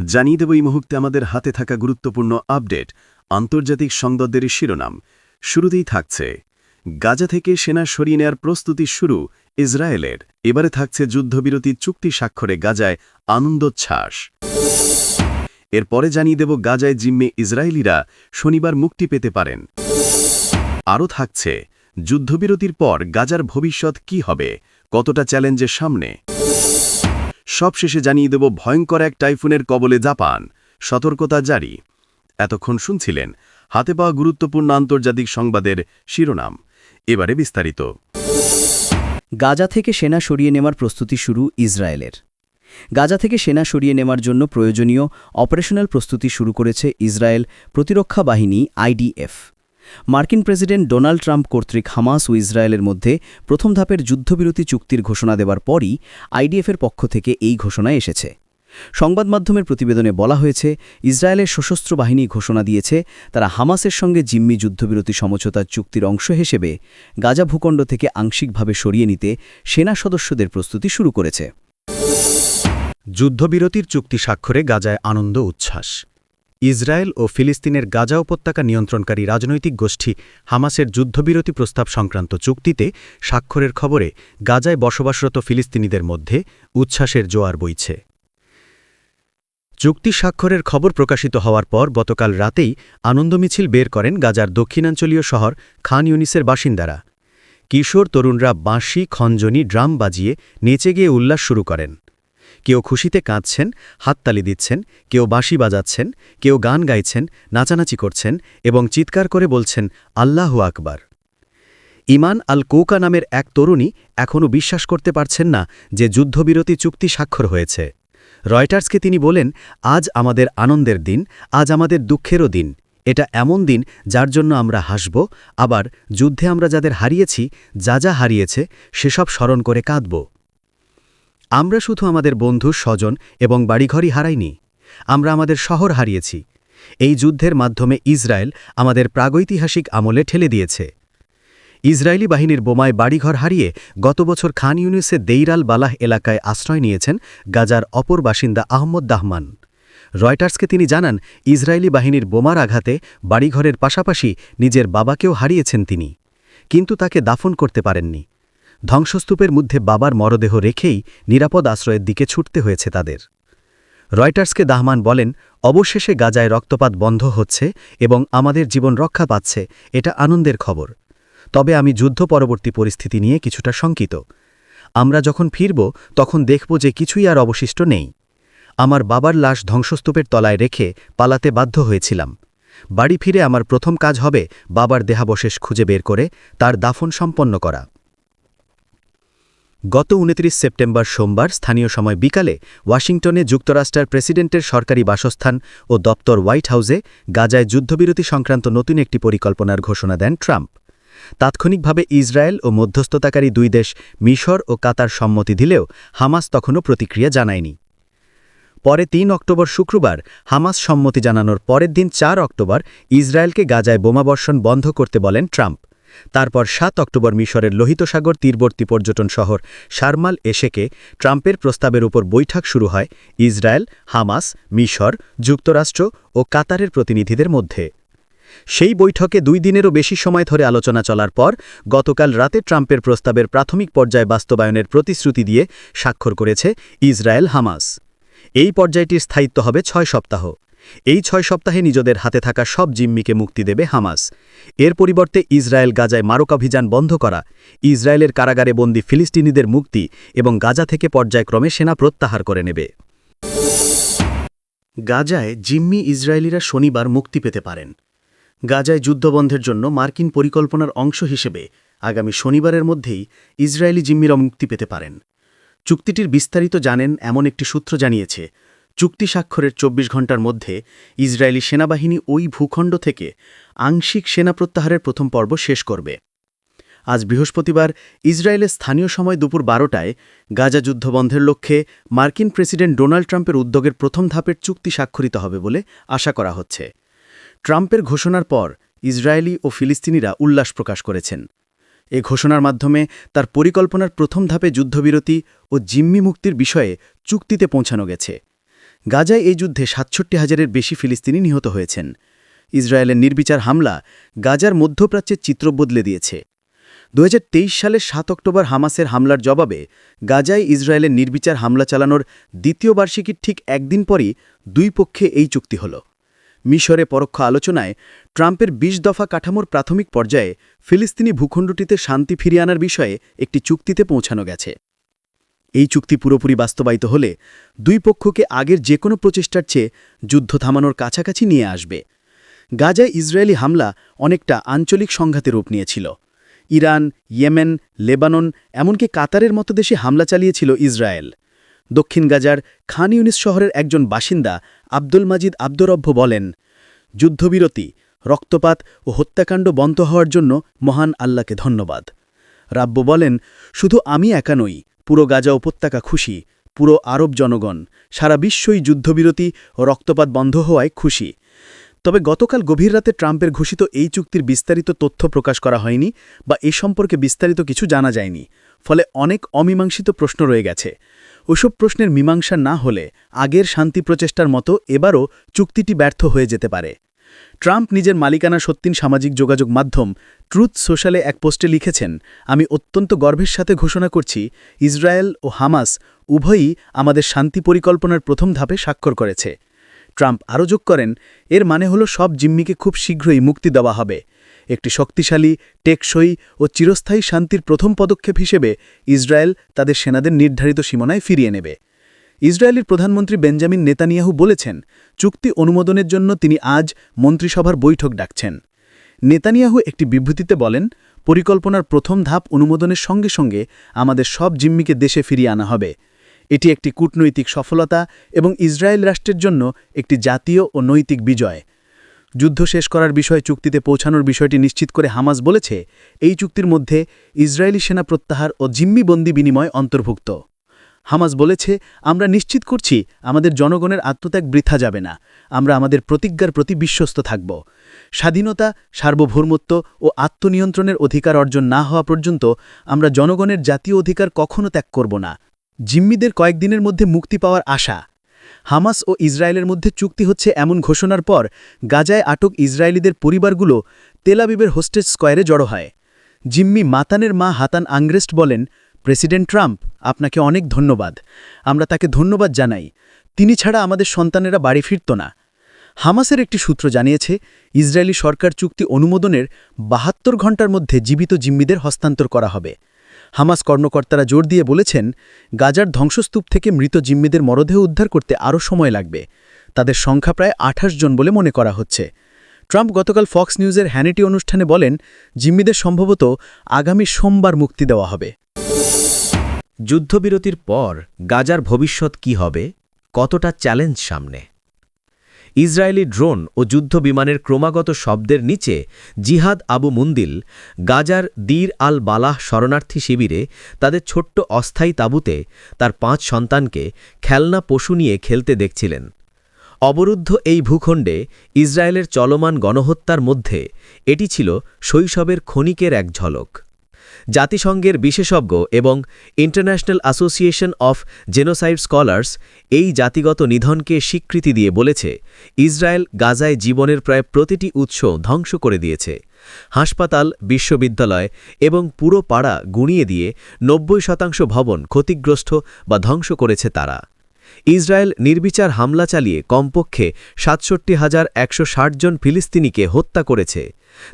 জানিয়ে দেব এই মুহূর্তে আমাদের হাতে থাকা গুরুত্বপূর্ণ আপডেট, আন্তর্জাতিক সংবাদের শিরোনাম। শুরুতেই থাকছে গাজা থেকে সেনা সরিয়ে নেয়ার প্রস্তুতি শুরু ইসরায়েলের। এবারে থাকছে যুদ্ধবিরতি চুক্তি স্বাক্ষরে গাজায় আনন্দোচ্ছ্বাস। এরপরে জানিয়ে দেব গাজায় জিম্মি ইসরায়েলিরা শনিবার মুক্তি পেতে পারেন। আরও থাকছে যুদ্ধবিরতির পর গাজার ভবিষ্যৎ কি হবে, কতটা চ্যালেঞ্জের সামনে। সবশেষে জানিয়ে দেব ভয়ঙ্কর এক টাইফুনের কবলে জাপান, সতর্কতা জারি। এতক্ষণ শুনছিলেন হাতে পাওয়া গুরুত্বপূর্ণ আন্তর্জাতিক সংবাদের শিরোনাম। এবারে বিস্তারিত। গাজা থেকে সেনা সরিয়ে নেওয়ার প্রস্তুতি শুরু ইসরায়েলের। গাজা থেকে সেনা সরিয়ে নেওয়ার জন্য প্রয়োজনীয় অপারেশনাল প্রস্তুতি শুরু করেছে ইসরায়েল প্রতিরক্ষা বাহিনী আইডিএফ। মার্কিন প্রেসিডেন্ট ডোনাল্ড ট্রাম্প কর্তৃক হামাস ও ইসরায়েলের মধ্যে প্রথম ধাপের যুদ্ধবিরতি চুক্তির ঘোষণা দেওয়ার পরই আইডিএফের পক্ষ থেকে এই ঘোষণা এসেছে। সংবাদ মাধ্যমের প্রতিবেদনে বলা হয়েছে, ইসরায়েলের সশস্ত্র বাহিনী ঘোষণা দিয়েছে তারা হামাসের সঙ্গে জিম্মি যুদ্ধবিরতি সমঝোতা চুক্তির অংশ হিসেবে গাজা ভূখণ্ড থেকে আংশিকভাবে সরিয়ে নিতে সেনা সদস্যদের প্রস্তুতি শুরু করেছে। যুদ্ধবিরতির চুক্তি স্বাক্ষরে গাজায় আনন্দ উচ্ছ্বাস। ইসরায়েল ও ফিলিস্তিনের গাজা উপত্যকা নিয়ন্ত্রণকারী রাজনৈতিক গোষ্ঠী হামাসের যুদ্ধবিরতি প্রস্তাব সংক্রান্ত চুক্তিতে স্বাক্ষরের খবরে গাজায় বসবাসরত ফিলিস্তিনিদের মধ্যে উচ্ছ্বাসের জোয়ার বইছে। চুক্তি স্বাক্ষরের খবর প্রকাশিত হওয়ার পর গতকাল রাতেই আনন্দ মিছিল বের করেন গাজার দক্ষিণাঞ্চলীয় শহর খান ইউনিসের বাসিন্দারা। কিশোর তরুণরা বাঁশি, খঞ্জনি, ড্রাম বাজিয়ে নেচে গিয়ে উল্লাস শুরু করেন। কেউ খুশিতে কাঁদছেন, হাততালি দিচ্ছেন, কেউ বাঁশি বাজাচ্ছেন, কেউ গান গাইছেন, নাচানাচি করছেন এবং চিৎকার করে বলছেন আল্লাহু আকবার। ইমান আল কৌকা নামের এক তরুণী এখনও বিশ্বাস করতে পারছেন না যে যুদ্ধবিরতি চুক্তি স্বাক্ষর হয়েছে। রয়টার্সকে তিনি বলেন, আজ আমাদের আনন্দের দিন, আজ আমাদের দুঃখেরও দিন। এটা এমন দিন যার জন্য আমরা হাসব, আবার যুদ্ধে আমরা যাদের হারিয়েছি, যা যা হারিয়েছে সেসব স্মরণ করে কাঁদব। আমরা শুধু আমাদের বন্ধু, স্বজন এবং বাড়িঘরই হারাইনি, আমরা আমাদের শহর হারিয়েছি। এই যুদ্ধের মাধ্যমে ইসরায়েল আমাদের প্রাগৈতিহাসিক আমলে ঠেলে দিয়েছে। ইসরায়েলি বাহিনীর বোমায় বাড়িঘর হারিয়ে গত বছর খান ইউনিসে দেইর আল বালাহ এলাকায় আশ্রয় নিয়েছেন গাজার অপর বাসিন্দা আহমদ দাহমান। রয়টার্সকে তিনি জানান, ইসরায়েলি বাহিনীর বোমার আঘাতে বাড়িঘরের পাশাপাশি নিজের বাবাকেও হারিয়েছেন তিনি, কিন্তু তাকে দাফন করতে পারেননি। ধ্বংসস্তূপের মধ্যে বাবার মরদেহ রেখেই নিরাপদ আশ্রয়ের দিকে ছুটতে হয়েছে তাদের। রয়টার্সকে দাহমান বলেন, অবশেষে গাজায় রক্তপাত বন্ধ হচ্ছে এবং আমাদের জীবন রক্ষা পাচ্ছে, এটা আনন্দের খবর। তবে আমি যুদ্ধ পরবর্তী পরিস্থিতি নিয়ে কিছুটা শঙ্কিত। আমরা যখন ফিরব তখন দেখব যে কিছুই আর অবশিষ্ট নেই। আমার বাবার লাশ ধ্বংসস্তূপের তলায় রেখে পালাতে বাধ্য হয়েছিলাম। বাড়ি ফিরে আমার প্রথম কাজ হবে বাবার দেহাবশেষ খুঁজে বের করে তার দাফন সম্পন্ন করা। গত 29 সেপ্টেম্বর সোমবার স্থানীয় সময় বিকালে ওয়াশিংটনে যুক্তরাষ্ট্রের প্রেসিডেন্টের সরকারি বাসস্থান ও দপ্তর হোয়াইট হাউসে গাজায় যুদ্ধবিরতি সংক্রান্ত নতুন একটি পরিকল্পনার ঘোষণা দেন ট্রাম্প। তাৎক্ষণিকভাবে ইসরায়েল ও মধ্যস্থতাকারী দুই দেশ মিশর ও কাতার সম্মতি দিলেও হামাস তখনও প্রতিক্রিয়া জানায়নি। পরে 3 অক্টোবর শুক্রবার হামাস সম্মতি জানানোর পরের দিন 4 অক্টোবর ইসরায়েলকে গাজায় বোমাবর্ষণ বন্ধ করতে বলেন ট্রাম্প। তারপর 7 অক্টোবর মিশরের লোহিত সাগর তীরবর্তী পর্যটন শহর শারমাল এশেকে ট্রাম্পের প্রস্তাবের উপর বৈঠক শুরু হয় ইসরায়েল, হামাস, মিশর, যুক্তরাষ্ট্র ও কাতারের প্রতিনিধিদের মধ্যে। সেই বৈঠকে 2 দিনেরও বেশি সময় ধরে আলোচনা চলার পর গতকাল রাতে ট্রাম্পের প্রস্তাবের প্রাথমিক পর্যায়ে বাস্তবায়নের প্রতিশ্রুতি দিয়ে স্বাক্ষর করেছে ইসরায়েল, হামাস। এই পর্যায়টির স্থায়িত্ব হবে 6 সপ্তাহ। এই 6 সপ্তাহে নিজেদের হাতে থাকা সব জিম্মিকে মুক্তি দেবে হামাস। এর পরিবর্তে ইসরায়েল গাজায় মারকাভিযান বন্ধ করা, ইসরায়েলের কারাগারে বন্দী ফিলিস্তিনিদের মুক্তি এবং গাজা থেকে পর্যায়ক্রমে সেনা প্রত্যাহার করে নেবে। গাজায় জিম্মি ইসরায়েলিরা শনিবার মুক্তি পেতে পারেন। গাজায় যুদ্ধবন্ধের জন্য মার্কিন পরিকল্পনার অংশ হিসেবে আগামী শনিবারের মধ্যেই ইসরায়েলি জিম্মিরা মুক্তি পেতে পারেন। চুক্তিটির বিস্তারিত জানেন এমন একটি সূত্র জানিয়েছে, চুক্তি স্বাক্ষরের 24 ঘণ্টার মধ্যে ইসরায়েলি সেনাবাহিনী ওই ভূখণ্ড থেকে আংশিক সেনা প্রত্যাহারের প্রথম পর্ব শেষ করবে। আজ বৃহস্পতিবার ইসরায়েলের স্থানীয় সময় দুপুর 12টায় গাজা যুদ্ধবন্ধের লক্ষ্যে মার্কিন প্রেসিডেন্ট ডোনাল্ড ট্রাম্পের উদ্যোগের প্রথম ধাপের চুক্তি স্বাক্ষরিত হবে বলে আশা করা হচ্ছে। ট্রাম্পের ঘোষণার পর ইসরায়েলি ও ফিলিস্তিনিরা উল্লাস প্রকাশ করেছেন। এ ঘোষণার মাধ্যমে তার পরিকল্পনার প্রথম ধাপে যুদ্ধবিরতি ও জিম্মি মুক্তির বিষয়ে চুক্তিতে পৌঁছানো গেছে। গাজায় এই যুদ্ধে ৬৭,০০০-এর বেশি ফিলিস্তিনি নিহত হয়েছেন। ইসরায়েলের নির্বিচার হামলা গাজার মধ্যপ্রাচ্যের চিত্র বদলে দিয়েছে। ২০২৩ সালের ৭ অক্টোবর হামাসের হামলার জবাবে গাজায় ইসরায়েলের নির্বিচার হামলা চালানোর দ্বিতীয় বার্ষিকীর ঠিক একদিন পরই দুই পক্ষে এই চুক্তি হল। মিশরে পরোক্ষ আলোচনায় ট্রাম্পের ২০ দফা কাঠামোর প্রাথমিক পর্যায়ে ফিলিস্তিনি ভূখণ্ডটিতে শান্তি ফিরিয়ে আনার বিষয়ে একটি চুক্তিতে পৌঁছানো গেছে। এই চুক্তি পুরোপুরি বাস্তবায়িত হলে দুই পক্ষকে আগের যে কোনো প্রচেষ্টার চেয়ে যুদ্ধ থামানোর কাছাকাছি নিয়ে আসবে। গাজায় ইসরায়েলি হামলা অনেকটা আঞ্চলিক সংঘাতের রূপ নিয়েছিল। ইরান, ইয়েমেন, লেবানন এমনকি কাতারের মতো দেশে হামলা চালিয়েছিল ইসরায়েল। দক্ষিণ গাজার খান ইউনিস শহরের একজন বাসিন্দা আব্দুল মাজিদ আব্দুরব্ব বলেন, যুদ্ধবিরতি, রক্তপাত ও হত্যাকাণ্ড বন্ধ হওয়ার জন্য মহান আল্লাহকে ধন্যবাদ। রাব্বো বলেন, শুধু আমি একা নই, পুরো গাজা উপত্যকা খুশি, পুরো আরব জনগণ, সারা বিশ্বই যুদ্ধবিরতি ও রক্তপাত বন্ধ হওয়ায় খুশি। তবে গতকাল গভীর রাতে ট্রাম্পের ঘোষিত এই চুক্তির বিস্তারিত তথ্য প্রকাশ করা হয়নি বা এ সম্পর্কে বিস্তারিত কিছু জানা যায়নি। ফলে অনেক অমীমাংসিত প্রশ্ন রয়ে গেছে। ওসব প্রশ্নের মীমাংসা না হলে আগের শান্তি প্রচেষ্টার মতো এবারও চুক্তিটি ব্যর্থ হয়ে যেতে পারে। ট্রাম্প নিজের মালিকানা সত্ত্বিন সামাজিক যোগাযোগ মাধ্যম ট্রুথ সোশ্যালে এক পোস্টে লিখেছেন, আমি অত্যন্ত গর্বের সাথে ঘোষণা করছি, ইসরায়েল ও হামাস উভয়ই আমাদের শান্তি পরিকল্পনার প্রথম ধাপে স্বাক্ষর করেছে। ট্রাম্প আরও যোগ করেন, এর মানে হলো সব জিম্মিকে খুব শীঘ্রই মুক্তি দেওয়া হবে। একটি শক্তিশালী, টেকসই ও চিরস্থায়ী শান্তির প্রথম পদক্ষেপ হিসেবে ইসরায়েল তাদের সেনাদের নির্ধারিত সীমানায় ফিরিয়ে নেবে। ইসরায়েলের প্রধানমন্ত্রী বেঞ্জামিন নেতানিয়াহু বলেছেন, চুক্তি অনুমোদনের জন্য তিনি আজ মন্ত্রিসভার বৈঠক ডাকছেন। নেতানিয়াহু একটি বিবৃতিতে বলেন, পরিকল্পনার প্রথম ধাপ অনুমোদনের সঙ্গে সঙ্গে আমাদের সব জিম্মিকে দেশে ফিরিয়ে আনা হবে। এটি একটি কূটনৈতিক সফলতা এবং ইসরায়েল রাষ্ট্রের জন্য একটি জাতীয় ও নৈতিক বিজয়। যুদ্ধ শেষ করার বিষয়ে চুক্তিতে পৌঁছানোর বিষয়টি নিশ্চিত করে হামাস বলেছে, এই চুক্তির মধ্যে ইসরায়েলি সেনা প্রত্যাহার ও জিম্মিবন্দি বিনিময় অন্তর্ভুক্ত। হামাস বলেছে, আমরা নিশ্চিত করছি আমাদের জনগণের আত্মত্যাগ বৃথা যাবে না। আমরা আমাদের প্রতিজ্ঞার প্রতি বিশ্বস্ত থাকব। স্বাধীনতা, সার্বভৌমত্ব ও আত্মনিয়ন্ত্রণের অধিকার অর্জন না হওয়া পর্যন্ত আমরা জনগণের জাতীয় অধিকার কখনো ত্যাগ করব না। জিম্মিদের কয়েকদিনের মধ্যে মুক্তি পাওয়ার আশা। হামাস ও ইসরায়েলের মধ্যে চুক্তি হচ্ছে এমন ঘোষণার পর গাজায় আটক ইসরায়েলিদের পরিবারগুলো তেল আবিবের হোস্টেজ স্কয়ারে জড়ো হয়। জিম্মি মাতানের মা হাতান আংগ্রেস্ট বলেন, প্রেসিডেন্ট ট্রাম্প, আপনাকে অনেক ধন্যবাদ। আমরা তাকে ধন্যবাদ জানাই। তিনি ছাড়া আমাদের সন্তানেরা বাড়ি ফিরত না। হামাসের একটি সূত্র জানিয়েছে, ইসরায়েলি সরকার চুক্তি অনুমোদনের ৭২ ঘণ্টার মধ্যে জীবিত জিম্মিদের হস্তান্তর করা হবে। হামাস কর্মকর্তারা জোর দিয়ে বলেছেন, গাজার ধ্বংসস্তূপ থেকে মৃত জিম্মিদের মরদেহ উদ্ধার করতে আরও সময় লাগবে। তাদের সংখ্যা প্রায় ২৮ জন বলে মনে করা হচ্ছে। ট্রাম্প গতকাল ফক্স নিউজের হ্যানিটি অনুষ্ঠানে বলেন, জিম্মিদের সম্ভবত আগামী সোমবার মুক্তি দেওয়া হবে। যুদ্ধবিরতির পর গাজার ভবিষ্যৎ কি হবে, কতটা চ্যালেঞ্জ সামনে? ইসরায়েলি ড্রোন ও যুদ্ধবিমানের ক্রমাগত শব্দের নিচে জিহাদ আবু মুন্দিল গাজার দীর আল বালাহ শরণার্থী শিবিরে তাদের ছোট্ট অস্থায়ী তাঁবুতে তার ৫ সন্তানকে খেলনা পশু নিয়ে খেলতে দেখছিলেন। অবরুদ্ধ এই ভূখণ্ডে ইসরায়েলের চলমান গণহত্যার মধ্যে এটি ছিল শৈশবের ক্ষণিকের এক ঝলক। জাতিসংঘের বিশেষজ্ঞ এবং international association of genocide scholars এই জাতিগত নিধনকে স্বীকৃতি দিয়ে বলেছে, ইসরায়েল গাজায় জীবনের প্রায় প্রতিটি উৎস ধ্বংস করে দিয়েছে। হাসপাতাল, বিশ্ববিদ্যালয় এবং পুরো পাড়া গুঁড়িয়ে দিয়ে ৯০% ভবন ক্ষতিগ্রস্ত বা ধ্বংস করেছে তারা। ইসরায়েল নির্বিচার হামলা চালিয়ে কমপক্ষে ৬৭,১৬০ জন ফিলিস্তিনিকে হত্যা করেছে।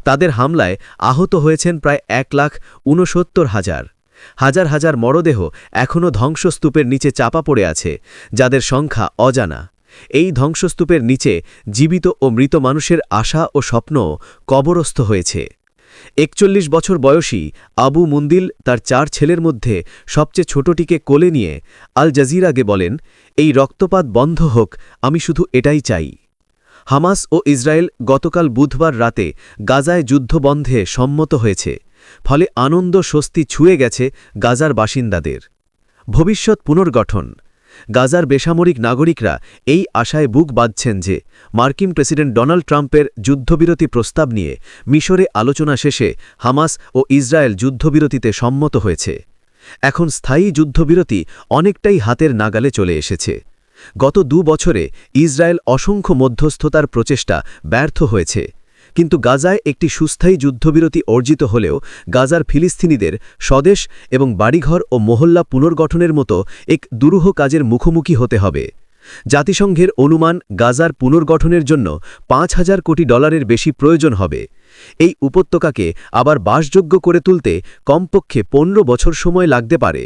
তাদের হামলায় আহত হয়েছেন প্রায় ১,৬৯,০০০। হাজার হাজার মরদেহ এখনও ধ্বংসস্তূপের নিচে চাপা পড়ে আছে, যাদের সংখ্যা অজানা। এই ধ্বংসস্তূপের নিচে জীবিত ও মৃত মানুষের আশা ও স্বপ্ন কবরস্থ হয়েছে। ৪১ বছর বয়সী আবু মুন্দিল তার ৪ ছেলের মধ্যে সবচেয়ে ছোটটিকে কোলে নিয়ে আল জাজিরাকে বলেন, এই রক্তপাত বন্ধ হোক, আমি শুধু এটাই চাই। হামাস ও ইসরায়েল গতকাল বুধবার রাতে গাজায় যুদ্ধ বন্ধে সম্মত হয়েছে, ফলে আনন্দ স্বস্তি ছুঁয়ে গেছে গাজার বাসিন্দাদের। ভবিষ্যৎ পুনর্গঠন। গাজার বেসামরিক নাগরিকরা এই আশায় বুক বাঁধছেন যে মার্কিন প্রেসিডেন্ট ডোনাল্ড ট্রাম্পের যুদ্ধবিরতি প্রস্তাব নিয়ে মিশরে আলোচনা শেষে হামাস ও ইসরায়েল যুদ্ধবিরতিতে সম্মত হয়েছে। এখন স্থায়ী যুদ্ধবিরতি অনেকটাই হাতের নাগালে চলে এসেছে। গত 2 বছরে ইসরায়েল অসংখ্য মধ্যস্থতার প্রচেষ্টা ব্যর্থ হয়েছে, কিন্তু গাজায় একটি সুস্থায়ী যুদ্ধবিরতি অর্জিত হলেও গাজার ফিলিস্তিনিদের স্বদেশ এবং বাড়িঘর ও মহল্লা পুনর্গঠনের মতো এক দুরূহ কাজের মুখোমুখি হতে হবে। জাতিসংঘের অনুমান গাজার পুনর্গঠনের জন্য $5,000 কোটি বেশি প্রয়োজন হবে। এই উপত্যকাকে আবার বাসযোগ্য করে তুলতে কমপক্ষে 15 বছর সময় লাগতে পারে।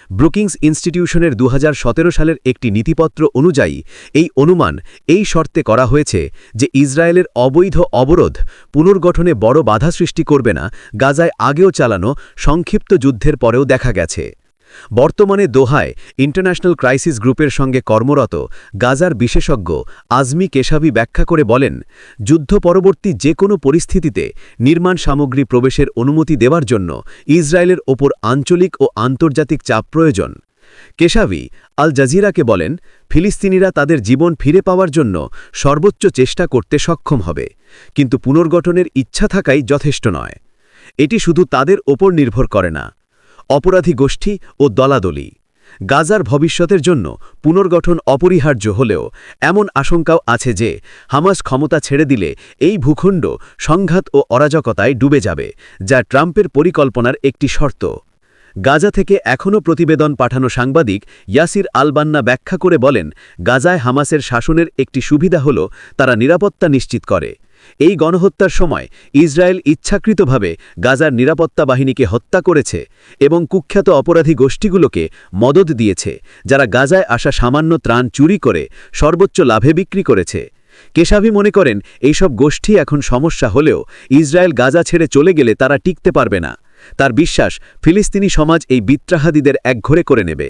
ব্রুকিংস ইনস্টিটিউশনের 2017 সালের একটি নীতিপত্র অনুযায়ী এই অনুমান এই শর্তে করা হয়েছে যে ইসরায়েলের অবৈধ অবরোধ পুনর্গঠনে বড় বাধা সৃষ্টি করবে না। গাজায় আগেও চালানো সংক্ষিপ্ত যুদ্ধের পরেও দেখা গেছে। বর্তমানে দোহায় ইন্টারন্যাশনাল ক্রাইসিস গ্রুপের সঙ্গে কর্মরত গাজার বিশেষজ্ঞ আজমি কেশাভি ব্যাখ্যা করে বলেন, যুদ্ধ পরবর্তী যে কোনো পরিস্থিতিতে নির্মাণ সামগ্রী প্রবেশের অনুমতি দেওয়ার জন্য ইসরায়েলের ওপর আঞ্চলিক ও আন্তর্জাতিক চাপ প্রয়োজন। কেশাভি আল জাজিরাকে বলেন, ফিলিস্তিনিরা তাদের জীবন ফিরে পাওয়ার জন্য সর্বোচ্চ চেষ্টা করতে সক্ষম হবে, কিন্তু পুনর্গঠনের ইচ্ছা থাকাই যথেষ্ট নয়। এটি শুধু তাদের ওপর নির্ভর করে না। অপরাধী গোষ্ঠী ও দলাদলি গাজার ভবিষ্যতের জন্য পুনর্গঠন অপরিহার্য হলেও এমন আশঙ্কাও আছে যে হামাস ক্ষমতা ছেড়ে দিলে এই ভূখণ্ড সংঘাত ও অরাজকতায় ডুবে যাবে, যা ট্রাম্পের পরিকল্পনার একটি শর্ত। গাজা থেকে এখনও প্রতিবেদন পাঠানো সাংবাদিক ইয়াসির আল-বান্না ব্যাখ্যা করে বলেন, গাজায় হামাসের শাসনের একটি সুবিধা হল তারা নিরাপত্তা নিশ্চিত করে। এই গণহত্যার সময় ইসরায়েল ইচ্ছাকৃতভাবে গাজার নিরাপত্তা বাহিনীকে হত্যা করেছে এবং কুখ্যাত অপরাধী গোষ্ঠীগুলোকে মদদ দিয়েছে, যারা গাজায় আসা সামান্য ত্রাণ চুরি করে সর্বোচ্চ লাভে বিক্রি করেছে। কেশাভি মনে করেন, এইসব গোষ্ঠী এখন সমস্যা হলেও ইসরায়েল গাজা ছেড়ে চলে গেলে তারা টিকতে পারবে না। তার বিশ্বাস, ফিলিস্তিনি সমাজ এই বিত্রাহাদীদের একঘরে করে নেবে।